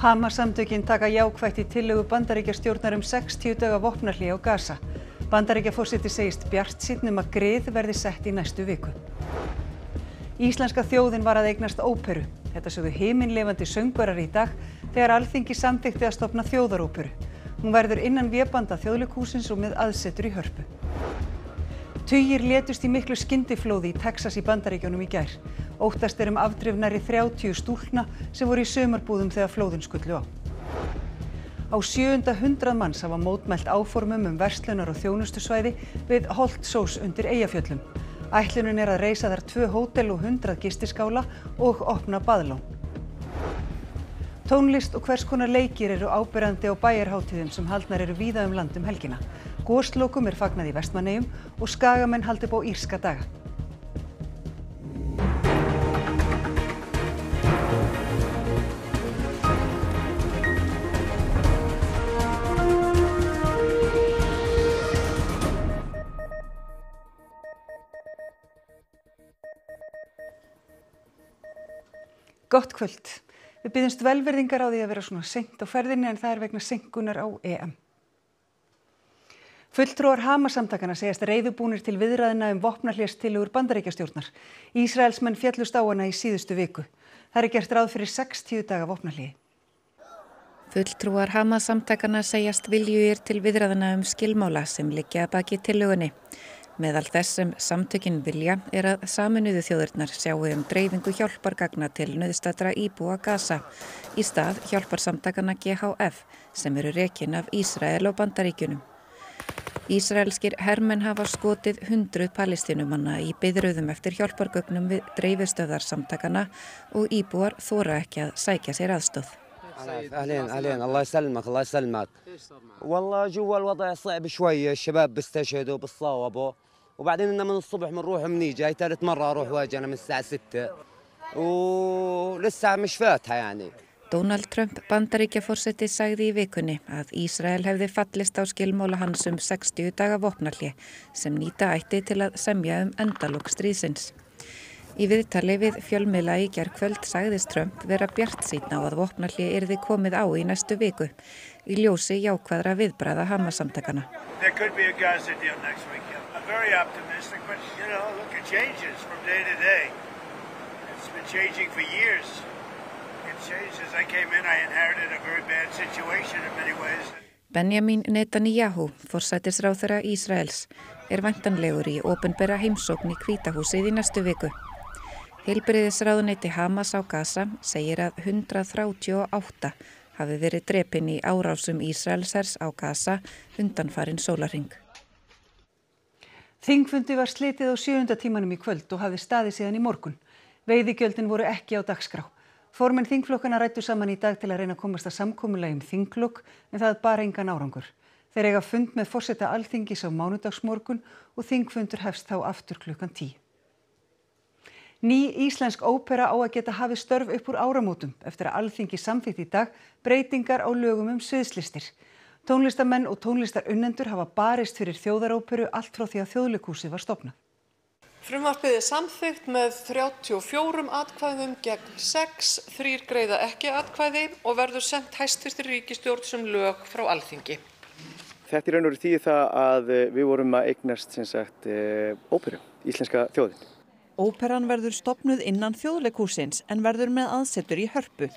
Hamas-samtökin taka jákvætt í tillögu Bandaríkjastjórnar 60 daga vopnahlé á Gaza. Bandaríkjaforseti segist bjartsýnn að grið verði sett í næstu viku. Íslenska þjóðin var að eignast óperu. Þetta sögðu himinlifandi söngvarar í dag þegar Alþingi samþykkti að stofna þjóðaróperu. Hún verður innan vébanda Þjóðleikhússins og með aðsetur í Hörpu. Tugir létust í miklu skyndiflóði í Texas í Bandaríkjunum í gær. Óttast afdrif nærri 30 stúlkna sem voru í sumarbúðum þegar flóðin skullu á. Á 700 manns hafa mótmælt áformum verslunar- og þjónustusvæði við Holtsós undir Eyjafjöllum. Ætlunin að reisa þar 2 hótel og 100 gistiskála og opna baðlón. Tónlist og hvers konar leikir eru áberandi á bæjarhátíðum sem haldnar eru víða land helgina. Goslokum fagnað í Vestmannaeyjum og Skagamenn halda upp á írska daga. Gott kvöld. Við biðjumst velvirðingar á því að vera svona seint á ferðinni en það vegna seinkunar á EM. Fulltrúar Hamas-samtakanna segjast reiðubúnir til viðræðna vopnahlésstillögur Bandaríkjastjórnar. Ísraelsmenn féllust á hana í síðustu viku. Það gert ráð fyrir 60 daga vopnahléi. Fulltrúar Hamas-samtakanna segjast viljugir til viðræðna skilmála sem liggja að baki tillögunni. Meðal þess sem samtökin vilja að Sameinuðu þjóðirnar sjái dreifingu hjálpargagna til nauðstaddra íbúa Gaza í stað hjálparsamtakanna GHF sem eru rekin af Ísrael og Bandaríkjunum. Ísraelskir hermenn hafa skotið 100 palestínumanna í biðröðum eftir hjálpargögnum við dreifistöðvar samtakanna og íbúar þora ekki að sækja sér aðstoð. أهلين الله يسلمك الله يسلمك والله جوا الوضع صعب شوية الشباب بيستشهدوا بالصوابوا وبعدين إننا من الصبح بنروح وبنيجي هاي ثالث مرة أروح واجي أنا من الساعة 6 ولسه مش فاتحة يعني. Donald Trump Bandaríkjaforseti sagði í vikunni að Ísrael hefði fallist á skilmála hans 60 daga vopnahlé sem nýta ætti til að semja endalok stríðsins. Í viðtali við fjölmiðla í gærkvöld sagðist Trump vera bjartsýnn á að vopnahlé yrði komið á í næstu viku í ljósi jákvæðra viðbragða Hamas-samtakanna. There could be a Gaza deal next week. I'm very optimistic, but look, it changes from day to day. It's been changing for years. It changes. I came in, I inherited a very bad situation in many ways. Benjamin Netanyahu, forsætisráðherra Ísraels, væntanlegur í opinbera heimsókn í Hvítahúsið í næstu viku. Heilbrigðisráðuneyti Hamas á Gaza segir að 138 hafi verið drepin í árásum Ísraelshers á Gaza undanfarinn sólarhring. Þingfundi var slitið á 7. tímanum í kvöld og hafði staðið síðan í morgun. Veiðigjöldin voru ekki á dagskrá. Formenn þingflokkana ræddu saman í dag til að reyna að komast að samkomulagi þinglok en það bar engan árangur. Þeir eiga fund með forseta Alþingis á mánudagsmorgun og þingfundur hefst þá aftur klukkan 10. Ný íslensk ópera á að geta hafið störf upp úr áramótum eftir að Alþingi samþykkti í dag breytingar á lögum sviðslistir. Tónlistamenn og tónlistarunnendur hafa barist fyrir þjóðaróperu allt frá því að Þjóðleikhúsið var stofnað. Frumvarpið samþykkt með 34 atkvæðum gegn 6, 3 greiða ekki atkvæði og verður sent hæstvirtri ríkisstjórn sem lög frá Alþingi. Þetta í raun og veru þýðir það að við vorum að eignast óperu, íslenska þjóðin. Óperan verður stofnuð innan Þjóðleikhússins en verður með aðsetur í Hörpu.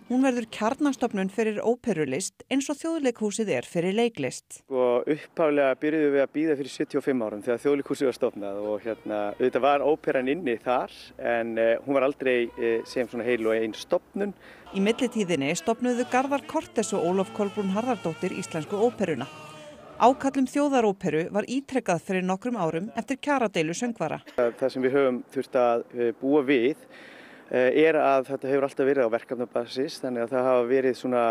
Hún verður kjarnastofnun fyrir óperulist eins og Þjóðleikhúsið fyrir leiklist. Upphaflega byrjuðum við að bíða fyrir 75 árum þegar Þjóðleikhúsið var stofnað og auðvitað var óperan inni þar en hún var aldrei sem svona heil og ein stofnun. Í millitíðinni stofnuðu Garðar Cortes og Ólöf Kolbrún Harðardóttir íslensku óperuna. Ákall þjóðaróperu var ítrekkað fyrir nokkrum árum eftir kjaradeilu söngvara. Það sem við höfum þurft að búa við að þetta hefur alltaf verið á verkefnabasis þannig að það hafa verið svona,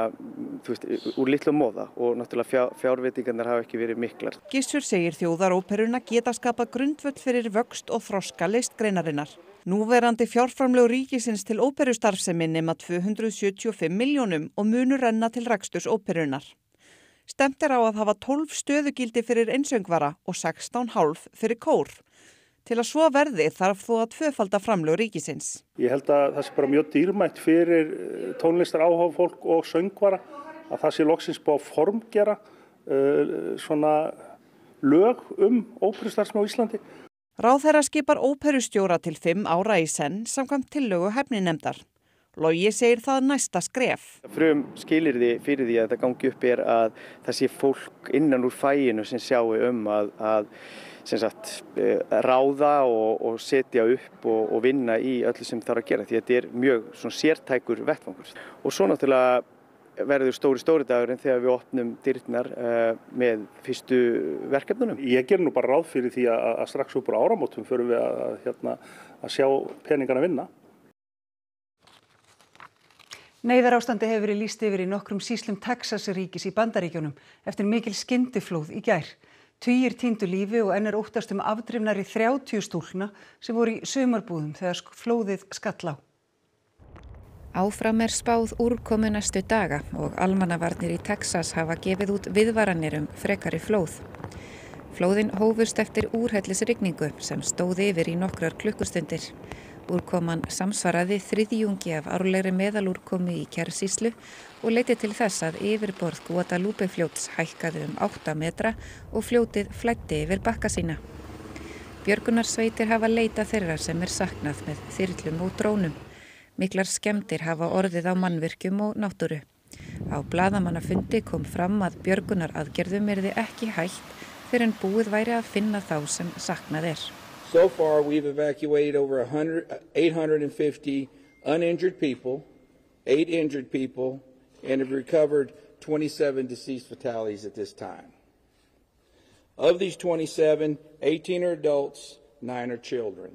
úr litlum móða og náttúrulega fjárveitingarnar hafa ekki verið miklar. Gissur segir þjóðaróperuna geta skapað grundvöll fyrir vöxt og þroska listgreinarinnar. Núverandi fjárframlög ríkisins til óperustarfsemi nema 275 milljónum og munu renna til reksturs óperunar. Stemt á að hafa 12 stöðugildi fyrir einsöngvara og 16,5 fyrir kór. Til að svo verði þarf þó að tvöfalda framlög ríkisins. Ég held að það sé bara mjög dýrmætt fyrir tónlistar áhugafólk og söngvara að það sé loksins búið að formgera svona lög óperustarfsemi á Íslandi. Ráðherra skipar óperustjóra til 5 ára í senn samkvæmt tillögu hæfninefndar. Logi segir það næsta skref. Frum skilyrði fyrir því að þetta gangi upp að það sé fólk innan úr faginu sem sjáu að sem sagt, ráða og setja upp og vinna í öllu sem þarf að gera því að þetta mjög svona sértækur vettvangur. Og svo náttúrulega verður stóri dagurinn þegar við opnum dyrnar með fyrstu verkefnunum. Ég ger nú bara ráð fyrir því að strax upp úr áramótum förum við að sjá peningana vinna. Neyðarástandi hefur verið lýst yfir í nokkrum sýslum Texas-ríkis í Bandaríkjunum eftir mikil skyndiflóð í gær. Tugir týndu lífi og enn óttast afdrifnari 30 stúlkna sem voru í sumarbúðum þegar flóðið skall á. Áfram spáð úrkomu næstu daga og almannavarnir í Texas hafa gefið út viðvaranir frekari flóð. Flóðin hófust eftir úrhellisrigningu sem stóð yfir í nokkrar klukkustundir. Úrkoman samsvaraði þriðjungi af árlegri meðalúrkomu í Kersíslu og leiddi til þess að yfirborð Guadalupe fljóts hækkaði 8 metra og fljótið flæddi yfir bakka sína. Björgunarsveitir hafa leitað þeirra sem saknað með þyrlum og drónum. Miklar skemmdir hafa orðið á mannvirkjum og náttúru. Á blaðamannafundi kom fram að björgunaraðgerðum yrði ekki hætt fyrr en búið væri að finna þá sem saknað So far, we've evacuated over 850 uninjured people, 8 injured people, and have recovered 27 deceased fatalities at this time. Of these 27, 18 are adults, 9 are children.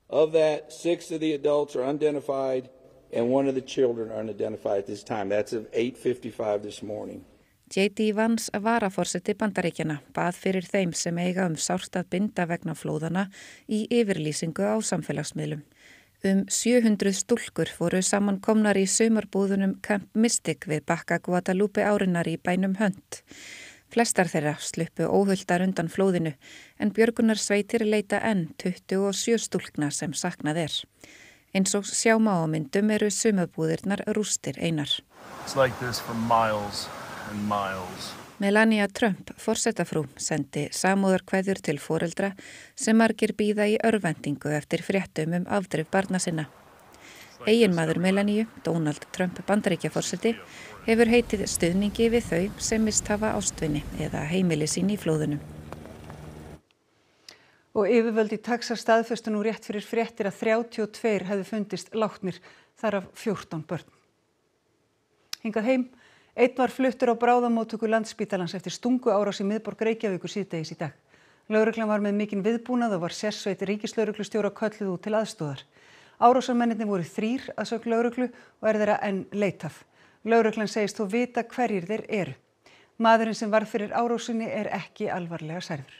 Of that, 6 of the adults are unidentified, and 1 of the children are unidentified at this time. That's of 8:55 this morning. J.D. Vance, varaforseti Bandaríkjanna, bað fyrir þeim sem eiga sárt að binda vegna flóðana í yfirlýsingu á samfélagsmiðlum. 700 stúlkur voru samankomnar í sumarbúðunum Camp Mystic við bakka Guadalupe árinnar í bænum Hunt. Flestar þeirra sluppu óhuldar undan flóðinu en björgunarsveitir leita enn 27 stúlkna sem saknað Eins og sjá má á myndum eru sumarbúðirnar rústir einar. It's like this for miles. Melania Trump, forsetafrú, sendi samúðarkveðjur til foreldra sem margir bíða í örvendingu eftir fréttum afdrif barna sinna. Eiginmaður Melaniu, Donald Trump Bandaríkjaforseti, hefur heitið stuðningi við þau sem mist hafa ástvini eða heimili sín í flóðunum. Og yfirvöld í Texas staðfestu nú rétt fyrir fréttir að 32 hefðu fundist látnir, þar af 14 börn. Hingað heim. Einn var fluttur á bráðamóttöku Landspítalans eftir stunguárás í miðborg Reykjavíkur síðdegis í dag. Lögreglan var með mikinn viðbúnað og var sérsveit ríkislögreglustjóra kölluð út til aðstoðar. Árásarmennirnir voru 3 að sögn lögreglu og þeirra enn leitað. Lögreglan segist þó vita hverjir þeir eru. Maðurinn sem varð fyrir árásinni ekki alvarlega særður.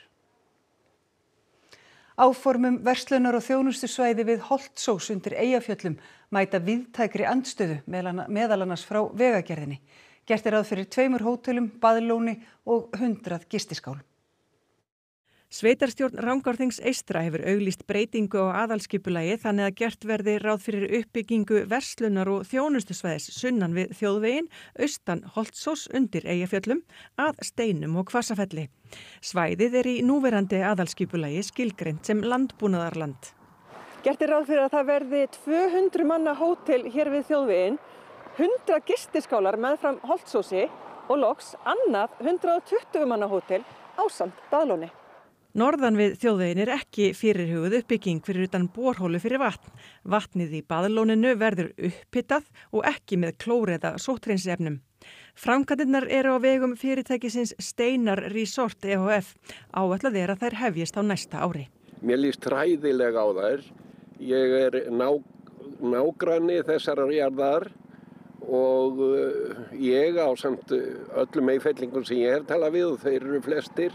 Áformum verslunar- og þjónustusvæði við Holtsós undir Eyjafjöllum mæta víðtækri andstöðu meðal annars frá Vegagerðinni. Gert ráð fyrir 2 hótelum, baðlóni og 100 gistiskálum. Sveitarstjórn Rangárþings eystra hefur auglýst breytingu á aðalskipulagi þannig að gert verði ráð fyrir uppbyggingu verslunar- og þjónustusvæðis sunnan við þjóðveginn, austan Holtsós undir Eyjafjöllum, að Steinum og Hvassafelli. Svæðið í núverandi aðalskipulagi skilgreint sem landbúnaðarland. Gert ráð fyrir að það verði 200 manna hótel hér við þjóðveginn, 100 gistiskálar meðfram Holtsósi og loks annað 120 manna hótel ásamt baðlóni. Norðan við þjóðveginn ekki fyrirhuguð uppbygging fyrir utan borhólu fyrir vatn. Vatnið í baðlóninu verður upphitað og ekki með klór eða sótthreinsiefnum. Framkvæmdirnar eru á vegum fyrirtækisins Steinar Resort EHF. Áætlað að þær hefjist á næsta ári. Mér líst hræðilega á þær. Ég nágranni þessarar jarðar og ég ásamt öllum eyfellingum sem ég talað við og þeir eru flestir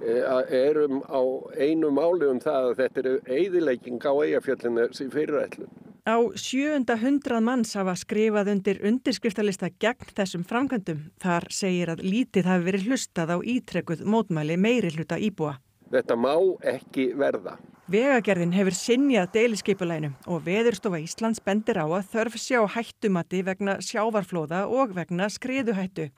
erum á einu máli það að þetta eyðilegging á Eyjafjöllum sem fyrirætlun. Á 700 manns hafa skrifað undir undirskriftalista gegn þessum framkvæmdum. Þar segir að lítið hafi verið hlustað á ítrekkuð mótmæli meirihluta íbúa. Þetta má ekki verða. Vegagerðin hefur synjað deiliskipulaginu og Veðurstofa Íslands bendir á að þörf sé á hættumati vegna sjávarflóða og vegna skriðuhættu.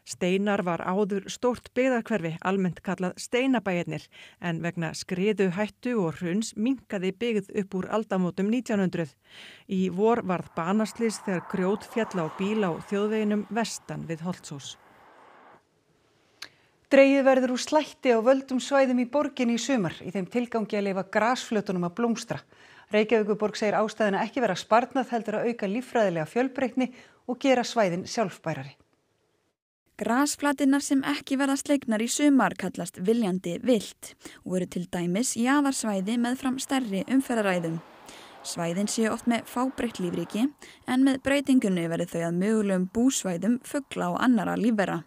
Steinar var áður stórt byggðarhverfi, almennt kallað Steinabæirnir, en vegna skriðuhættu og hruns minnkaði byggð upp úr aldamótum 1900. Í vor varð banaslys þegar grjót féll á bíl á þjóðveginum vestan við Holtsós. Dregið verður úr slætti á völdum svæðum í borginni í sumar í þeim tilgangi að leyfa grasflötunum að blómstra. Reykjavíkurborg segir ástæðuna ekki vera sparnað heldur að auka líffræðilega fjölbreytni og gera svæðin sjálfbærari. Grasflatirnar sem ekki verða slegnar í sumar kallast viljandi villt og eru til dæmis jaðarsvæði meðfram stærri umferðaræðum. Svæðin séu oft með fábreytt lífríki en með breytingunni verður þau að mögulegum búsvæðum fugla og annarra lífvera.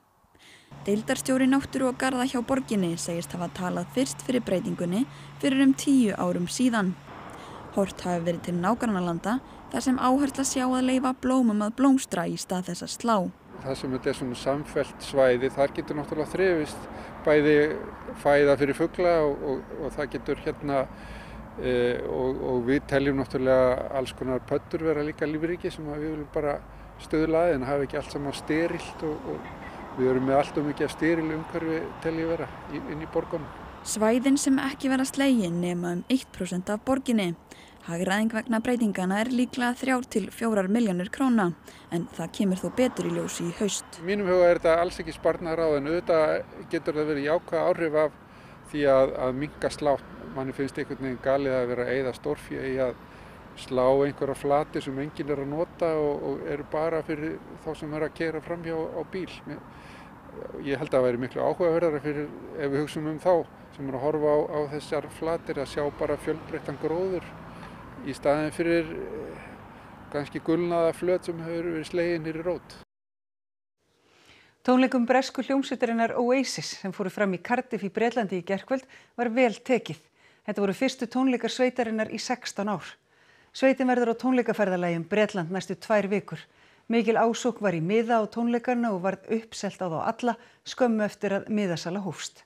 Deildarstjóri náttúru og garða hjá borginni segist hafa talað fyrst fyrir breytingunni fyrir 10 árum síðan. Horft hafi verið til nágrannalanda þar sem áhersla sé á að leyfa blómum að blómstra í stað þess að slá. Það sem þetta svona samfellt svæði, þar getur náttúrulega þrifist bæði fæða fyrir fugla og það getur og við teljum náttúrulega alls konar pöddur vera líka lífríki sem við viljum bara stuðla að en hafa ekki allt saman sterilt og við erum með allt mikið steril umhverfi telji vera inn í borgunum. Svæðin sem ekki vera slegin nema 1% af borginni. Hagræðing vegna breytingana líklega 3 til 4 milljónir króna, en það kemur þó betur í ljós í haust. Í mínum huga þetta alls ekki sparnaðarráð en auðvitað getur það verið jákvæð áhrif af því að minnka slátt. Manni finnst einhvern veginn galið að vera að eyða stórfé í að slá einhverja flati sem enginn að nota og eru bara fyrir þá sem að keyra framhjá á bíl. Ég held að það væri miklu áhugaverðara fyrir ef við hugsum þá sem að horfa á þessar flatir að sjá bara fjölbreyttan gróður í staðinn fyrir kannski gulnaða flöt sem hefur verið slegin niður í rót. Tónleikum bresku hljómsveitarinnar Oasis sem fóru fram í Cardiff í Bretlandi í gærkvöld var vel tekið. Þetta voru fyrstu tónleikar sveitarinnar í 16 ár. Sveitin verður á tónleikaferðalagi Bretland næstu 2 vikur. Mikil ásókn var í miða á tónleikarna og varð uppselt á þá alla skömmu eftir að miðasala hófst.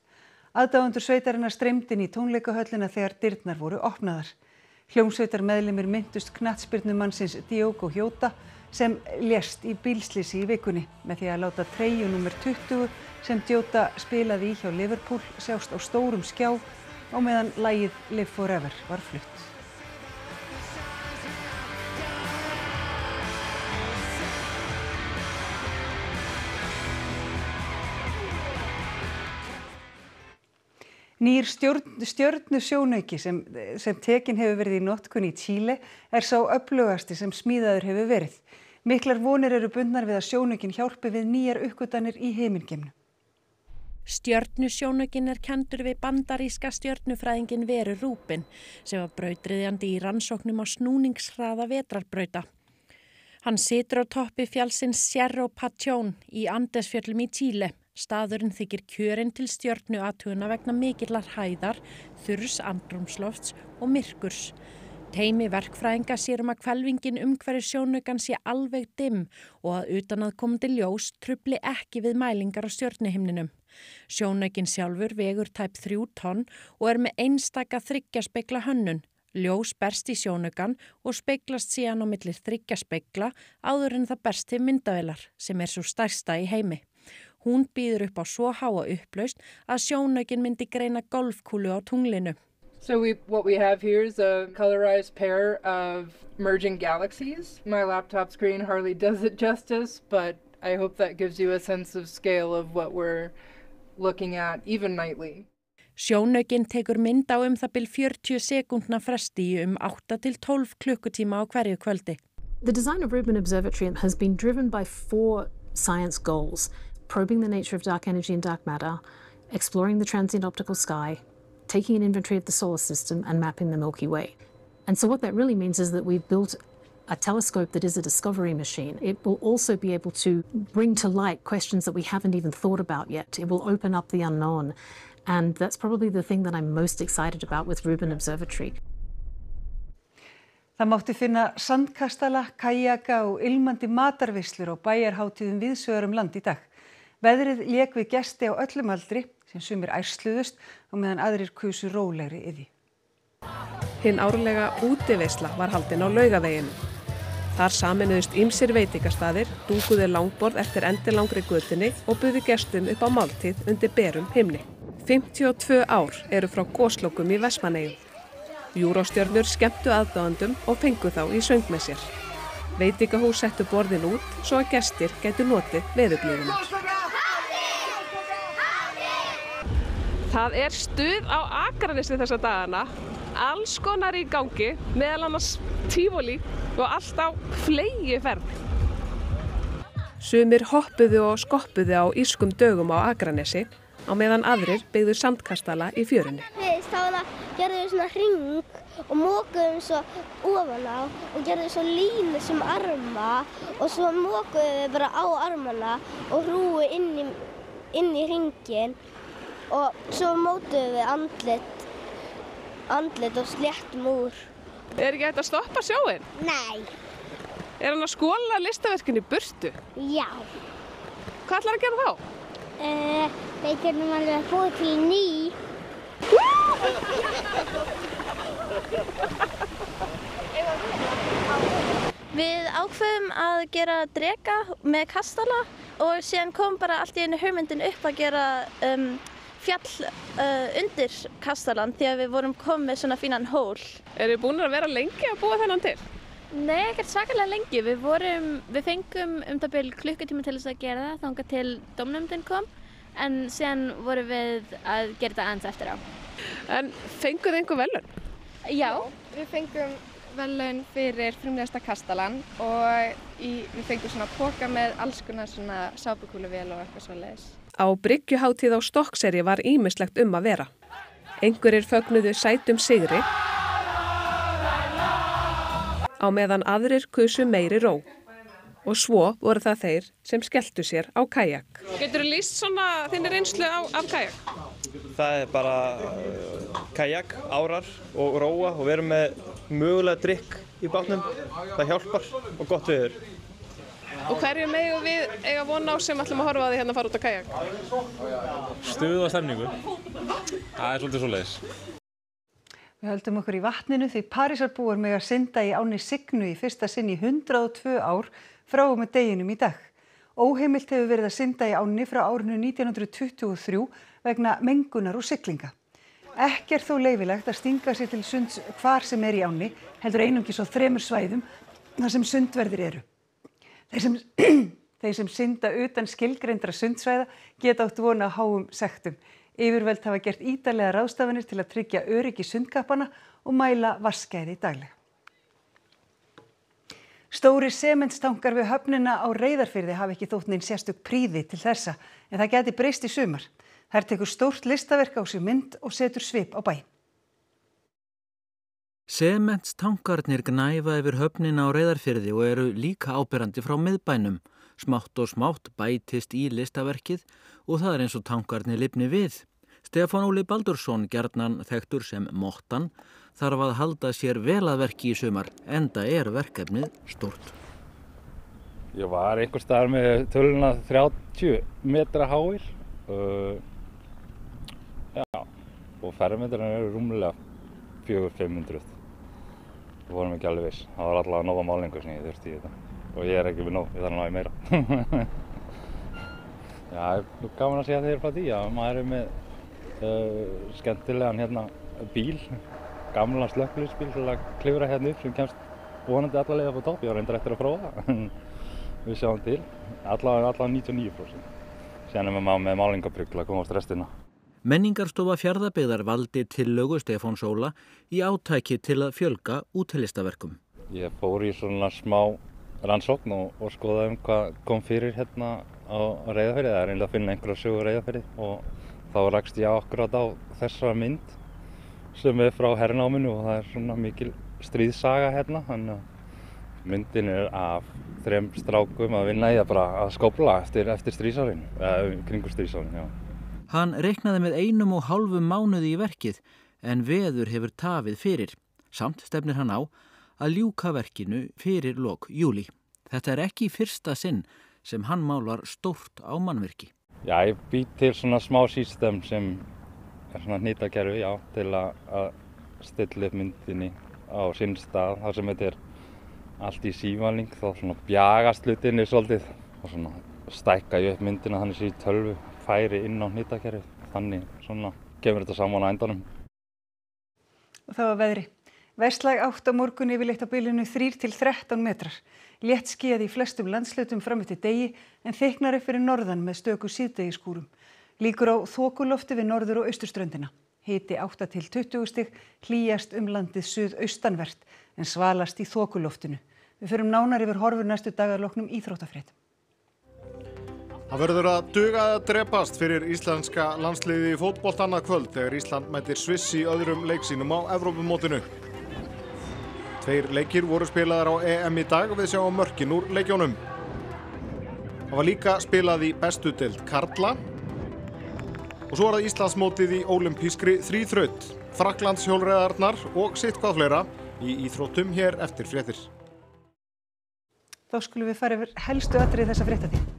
Aðdáendur sveitarinnar streymdu inn í tónleikahöllina þegar dyrnar voru opnaðar. Hljómsveitarmeðlimir minntust knattspyrnumannsins Diogo Jota sem lést í bílslysi í vikunni með því að láta treyju númer 20 sem Jota spilaði í hjá Liverpool sjást á stórum skjá á meðan lagið Live Forever var flutt. Nýr stjörnusjónauki sem tekin hefur verið í notkun í Chile sá öflugasti sem smíðaður hefur verið. Miklar vonir eru bundnar við að sjónaukinn hjálpi við nýjar uppgötvanir í himingeimnum. Stjörnusjónaukinn kenndur við bandaríska stjörnufræðinginn Veru Rubin sem var brautryðjandi í rannsóknum á snúningshraða vetrarbrauta. Hann situr á toppi fjallsins Cerro Patjón í Andesfjöllum í Chile. Staðurinn þykir kjörinn til stjörnuathugana vegna mikillar hæðar, þurrs andrúmslofts og myrkurs. Teymi verkfræðinga sér að hvelfingin umhverfis sjónaukans sé alveg dimm og að utanaðkomandi ljós trufli ekki við mælingar á stjörnuhimninum. Sjónaukinn sjálfur vegur tæp 3 tonn og með einstaka þryggjaspegla hönnun. Ljós berst í sjónaukann og speglast síðan á milli þryggjaspegla áður en það berst til myndavélar sem sú stærsta í heimi. Hún býður upp á svo háa upplausn að sjónaukinn myndi greina golfkúlu á tunglinu. So what we have here is a colorized pair of merging galaxies. My laptop screen hardly does it justice, but I hope that gives you a sense of scale of what we're looking at even nightly. Sjónaukinn tekur mynd á það bil 40 sekúndna fresti í 8 til 12 klukkutíma á hverju kvöldi. The design of Rubin Observatory has been driven by 4 science goals: probing the nature of dark energy and dark matter, exploring the transient optical sky, taking an inventory of the solar system and mapping the Milky Way. And so what that really means is that we've built a telescope that is a discovery machine. It will also be able to bring to light questions that we haven't even thought about yet. It will open up the unknown. And that's probably the thing that I'm most excited about with Rubin Observatory. Það mátti finna sandkastala, kajaka og ilmandi matarveislur á bæjarhátíðum víðsvegar land í dag. Veðrið lék við gesti á öllum aldri, sem sumir ærsluðust og meðan aðrir kusu rólegri iðju. Hinn árlega útiveisla var haldin á Laugaveginum. Þar sameinuðust ýmsir veitingastaðir, dunguðu langborð eftir endilangri götunni og buðu gestum upp á máltíð undir berum himni. 52 ár eru frá goslokum í Vestmannaeyjum. Júróstjörnur skemmtu aðdáendum og fengu þá í söng með sér. Veitingahús settu borðin út svo að gestir gætu notið veðurblíðunar. Það er stuð á Akranesi þessa dagana, alls konar í gangi, meðal annars tívolí og allt á fleygiferð. Sumir hoppuðu og skoppuðu á írskum dögum á Akranesi, á meðan aðrir byggðu sandkastala í fjörunni. Þá gerðum við svona hring og mokuðum svo ofan á og gerðum svo línu sem arma og svo mokuðum við bara á armana og hrúu inn í hringinn og svo mótuðum við andlit og sléttum úr. Er ekki hægt að stoppa sjóinn? Nei. Er hann að skóla listaverkin í burtu? Já. Hvað ætlar að gera þá? Við getum alveg að búa til ný. Við ákveðum að gera dreka með kastala og síðan kom bara allt í einu hugmyndin upp að gera fjall undir kastalan því að við vorum komið með svona fínan hól. Eru þið búin að vera lengi að búa þennan til? Nei, ekkert svakalega lengi. Við fengum það bil klukkutíma til þess að gera það þangað til dómnefndin kom en síðan vorum við að gera það aðeins eftir á. En fenguð þið einhver verðlaun? Já. Við fengum verðlaun fyrir frumlegasta kastalan og við fengum svona poka með alls konar svona sápukúluvél og eitthvað svoleiðis. Á bryggjuhátíð á Stokkseyri var ýmislegt að vera. Einhverjir fögnuðu sætum sigri á meðan aðrir kusu meiri ró. Og svo voru það þeir sem skelltu sér á kajak. Geturðu lýst svona þinni reynslu af kajak? Það er bara kajak, árar og róa og við erum með mögulega drykk í bátnum. Það hjálpar og gott veður. Og hverju megum við eiga von á sem ætlum að horfa á því hérna að fara út á kajak? Stuð og stemningu. Það er svolítið svoleiðis. Við höldum okkur í vatninu því Parísarbúar mega synda í ánni Signu í fyrsta sinn í 102 ár frá og með deginum í dag. Óheimilt hefur verið að synda í ánni frá árinu 1923 vegna mengunar og siglinga. Ekki er þó leyfilegt að stinga sér til sunds hvar sem er í ánni, heldur einungis á 3 svæðum þar sem sundverðir eru. Þeir sem synda utan skilgreindra sundsvæða geta átt von á háum sektum. Yfirvöld hafa gert ítarlegar ráðstafanir til að tryggja öryggi sundkappana og mæla vatnsgæði daglega. Stórir sementstankar við höfnina á Reyðarfirði hafa ekki þótt nein sérstök prýði til þessa, en það gæti breyst í sumar. Þær tekur stórt listaverk á sig mynd og setur svip á bæinn. Sementstankarnir gnæfa yfir höfnina á Reyðarfirði og eru líka áberandi frá miðbænum. Smátt og smátt bætist í listaverkið og það er eins og tankarnir lifni við. Stefán Óli Baldursson, gjarnan þekktur sem Mottan, þarf að halda sér vel að verki í sumar, enda er verkefnið stórt. Ég var einhvers staðar með töluna 30 metra háir. Og fermetrarnir eru rúmlega 400-500. Við vorum ekki alveg viss. Það var allavega nóga málingu sem ég þurfti í þetta. Og ég er ekki við nóg, ég þarf að ná í meira. Já, það er gaman að segja þegar frá því að maður er með skemmtilegan bíl, gamlan slökkviliðsbíl til að klifra hérna upp sem kemst vonandi alla leið upp á topp. Ég var reyndar eftir að prófa það, við sjáum til. Allavega 99%. Síðan er maður með málingabrugg til að komast restina. Menningarstofa Fjarðabyggðar valdi tillögu Stefáns Óla í átæki til að fjölga útilistaverkum. Ég fór í svona smá rannsókn og skoðaði hvað kom fyrir hérna á Reyðarfirði. Það er eiginlega að finna einhverja sögu Reyðarfirði og þá rakst ég akkurat á þessa mynd sem er frá hernáminu og það er svona mikil stríðssaga hérna. Þannig að myndin er af 3 strákum að vinna í það bara að skópla eftir stríðsárin, kringu stríðsárin, já. Hann reiknaði með 1,5 mánuði í verkið en veður hefur tafið fyrir. Samt stefnir hann á að ljúka verkinu fyrir lok júlí. Þetta er ekki í fyrsta sinn sem hann málar stórt á mannvirki. Já, ég bý til svona smá system sem er svona hnitakerfi, já, til að stilla upp myndinni á sinn stað, þar sem þetta er allt í sívalning, þá svona bjagast hlutinni svolítið og svona stækka ég upp myndina þannig sem í tölvu færi inn á hnitakerfið, þannig svona kemur þetta saman á endanum. Og það var veðri. Vestlæg átt á morgun yfirleitt á bilinu 3 til 13 metrar. Létt skýjað í flestum landshlutum fram eftir degi en þykknar upp fyrir norðan með stöku síðdegisskúrum. Líkur á þokulofti við norður- og austurströndina. Hiti 8 til 20 stig, hlýjast landið suðaustanvert en svalast í þokuloftinu. Við förum nánar yfir horfur næstu daga að loknum íþróttafréttum. Það verður að duga að drepast fyrir íslenska landsliðið í fótbolta annað kvöld þegar Ísland mætir Sviss í öðrum leik sínum á Evrópumótinu. 2 leikir voru spilaðir á EM í dag og við sjáum mörkin úr leikjónum. Það var líka spilað í bestu deild karla og svo er það Íslandsmótið í ólympískri þríþraut, Frakklands hjólreiðarnar og sitthvað fleira í íþróttum hér eftir fréttir. Þá skulum við fara yfir helstu atriði þessa fréttatíma.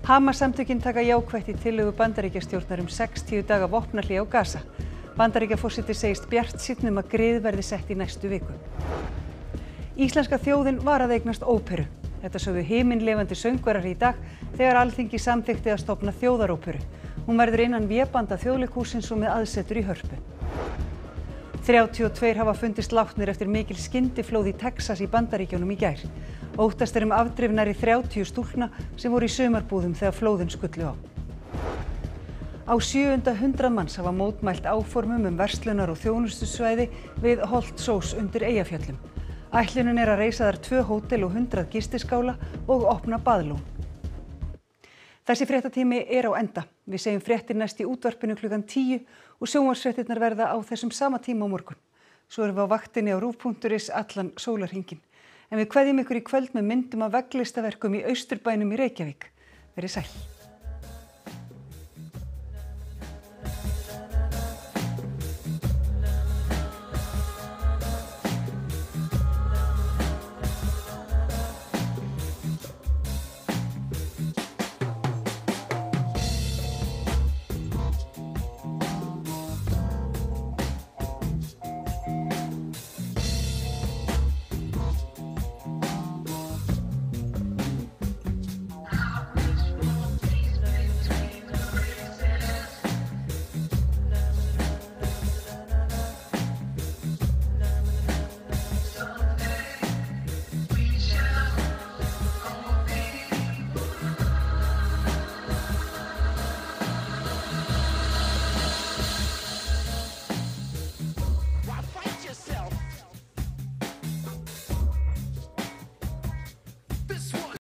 Hamas-samtökin taka jákvætt í tillögu Bandaríkjastjórnar 60 daga vopnahlé á Gaza. Bandaríkjaforseti segist bjartsýnn að grið verði sett í næstu viku. Íslenska þjóðin var að eignast óperu. Þetta sögðu himinlifandi söngvarar í dag þegar Alþingi samþykkti að stofna þjóðaróperu. Hún verður innan vébanda Þjóðleikhússins og með aðsetur í Hörpu. 32 hafa fundist látnir eftir mikil skyndiflóð í Texas í Bandaríkjunum í gær. Óttast er afdrifnar í 30 stúlkna sem voru í sumarbúðum þegar flóðin skullu á. Á 700 manns hafa mótmælt áformum verslunar- og þjónustusvæði við Holtsós undir Eyjafjöllum. Ætlunin er að reisa þar 2 hótel og 100 gistiskála og opna baðlón. Þessi fréttatími er á enda. Við segjum fréttir næst í útvarpinu klukkan 10 og sjónvarpsfréttirnar verða á þessum sama tíma á morgun. Svo erum við á vaktinni á rúv.is allan sólarhringinn. En við kveðjum ykkur í kvöld með myndum af veglistaverkum í Austurbænum í Reykjavík. Verið sæl.